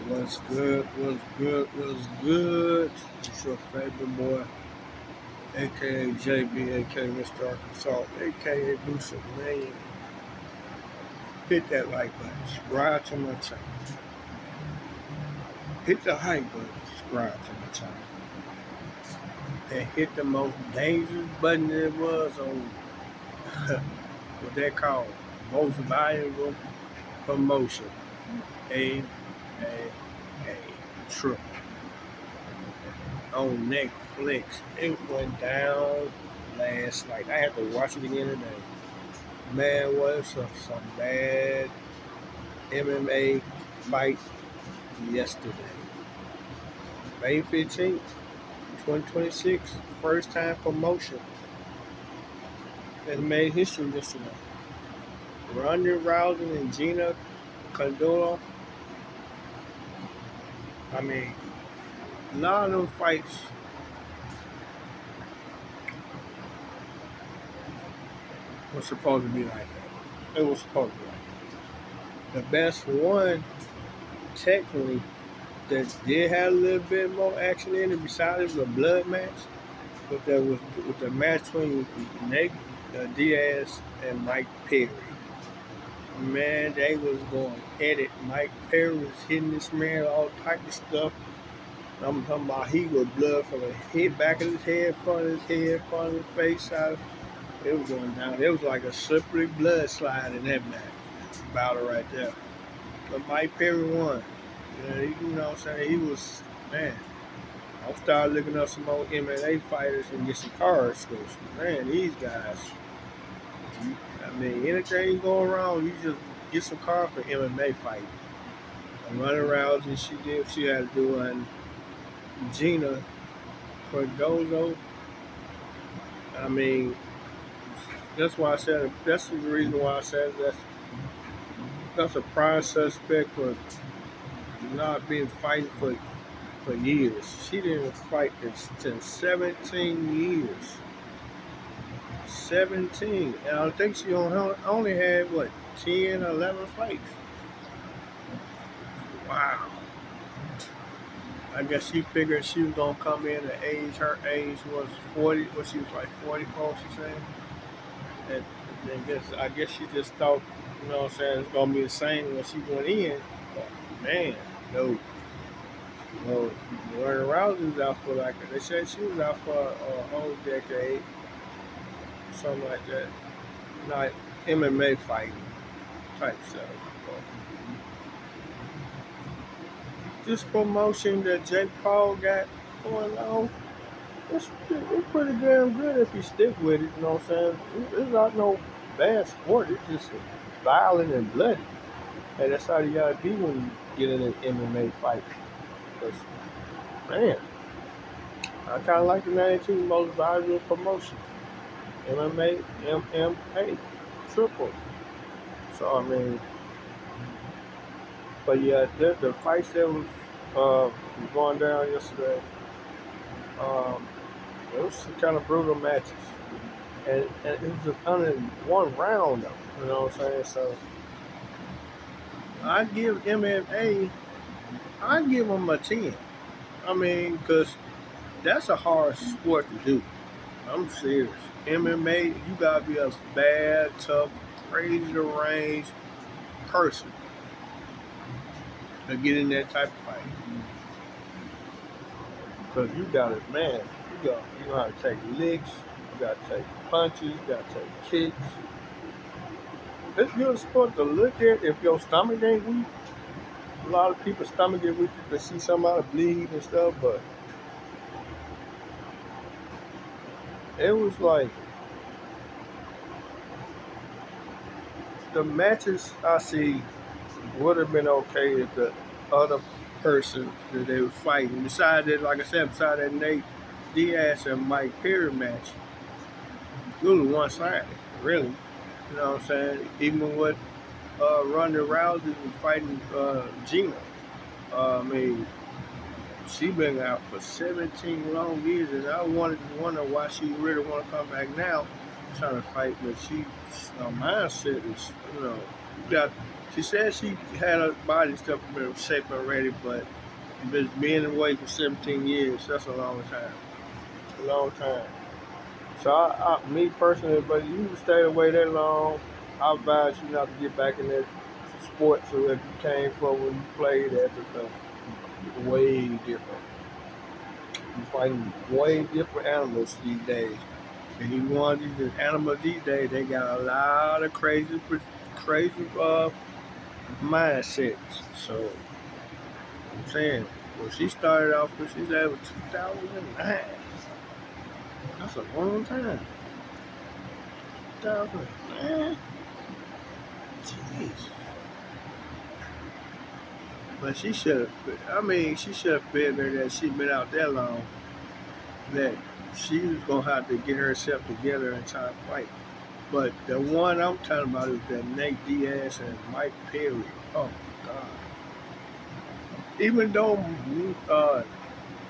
What's good? What's good? What's good? It's your favorite boy, aka JB, aka Mr. Arkansas, aka Lucid Man. Hit that like button, subscribe to my channel. Hit the hype button, subscribe to my channel. And hit the most dangerous button there was on what they call most valuable promotion. A triple on Netflix. It went down last night. I had to watch it again today. Man, was some bad MMA fight yesterday. May 15th, 2026, first time promotion that made history yesterday. Ronda Rousey and Gina Condora. I mean, a lot of them fights was supposed to be like that. It was supposed to be like that. The best one, technically, that did have a little bit more action in it, besides it was a blood match, but that was with the match between Nate Diaz and Mike Perry. Man, they was going at it. Mike Perry was hitting this man all type of stuff. I'm talking about he was blood from the head, back of his head, front of his head, front of his face, side. It was going down. It was like a slippery blood slide in that match. Battle right there. But Mike Perry won. You know what I'm saying? He was, man. I'll start looking up some more MMA fighters and get some cards. Because, man, these guys, I mean, anything going wrong, you just get some cards for MMA fighting. And Ronda Rousey, she did what she had to do. And Gina Cardozo, I mean, that's why I said, that's the reason why I said that's a prime suspect for not being fighting for years. She didn't fight since 17 years. 17. And I think she only had, 10, 11 fights. Wow. I guess she figured she was going to come in at age, her age was 40, she was like 44, she said. And I guess she just thought, you know what I'm saying, it's going to be the same when she went in. But, man, no. Well, Ronda Rousey was out for they said she was out for a whole decade, something like that. Not MMA fighting type stuff. This promotion that Jake Paul got going on, it's pretty damn good if you stick with it, you know what I'm saying? It's not no bad sport, it's just violent and bloody. And that's how you gotta be when you get in an MMA fight. Because, man, I kind of like the 92 most valuable promotion. MMA, triple. So, I mean, but yeah, the fights that was going down yesterday, it was kind of brutal matches. And it was just only one round, though. You know what I'm saying? So, I give MMA, I give them a 10. I mean, because that's a hard sport to do. I'm serious. MMA, you gotta be a bad, tough, crazy to range person to get in that type of fight. Because you gotta, man, you know how to take licks, you gotta take punches, you gotta take kicks. It's a good sport to look at if your stomach ain't weak. A lot of people's stomach get weak to see somebody bleed and stuff, but it was like the matches I see would have been okay if the other person that they were fighting, besides that, like I said, besides that Nate Diaz and Mike Perry match, it was one-sided, really. You know what I'm saying? Even with Ronda Rousey was fighting Gina. I mean, she been out for 17 long years, and I wanted to wonder why she really want to come back now, trying to fight. But her mindset is, you know, She said she had her body stuff in shape already, but being away for 17 years, that's a long time. A long time. So, me personally, but you stay away that long, I advise you not to get back in that sport so that you came from when you played that because it's way different. You're fighting way different animals these days. And you want these animals these days, they got a lot of crazy mindsets. So, I'm saying, well, she started off when she was 2009. That's a long time. 2009. Jeez. But she should have, she should have figured that she'd been out that long, that she was going to have to get herself together and try to fight. But the one I'm talking about is that Nate Diaz and Mike Perry. Oh, God. Even though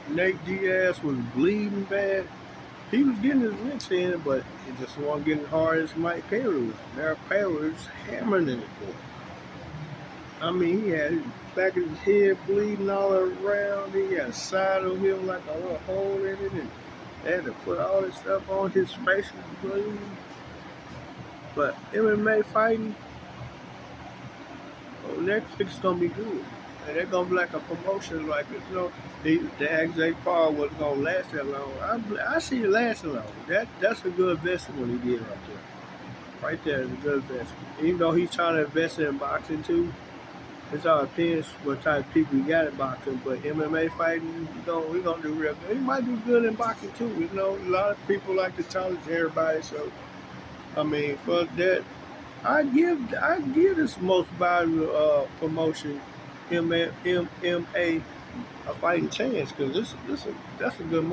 Nate Diaz was bleeding bad, he was getting his licks in, but it just wasn't getting hard as Mike Perry was. Mike Perry was hammering in it, boy. He had his back of his head bleeding all around. He had a side of him like a little hole in it, and they had to put all this stuff on his face was bleeding. But MMA fighting on Netflix is gonna be good, and they're gonna be like a promotion, like the exact part wasn't gonna last that long. I see it lasting long. That's a good investment he did right there. Right there is a good investment. Even though he's trying to invest in boxing too. It all depends what type of people you got in boxing, but MMA fighting, we gonna do real good. He might do good in boxing too. A lot of people like to challenge everybody. So, for that, I give this most valuable promotion, MMA, a fighting chance, because that's a good money.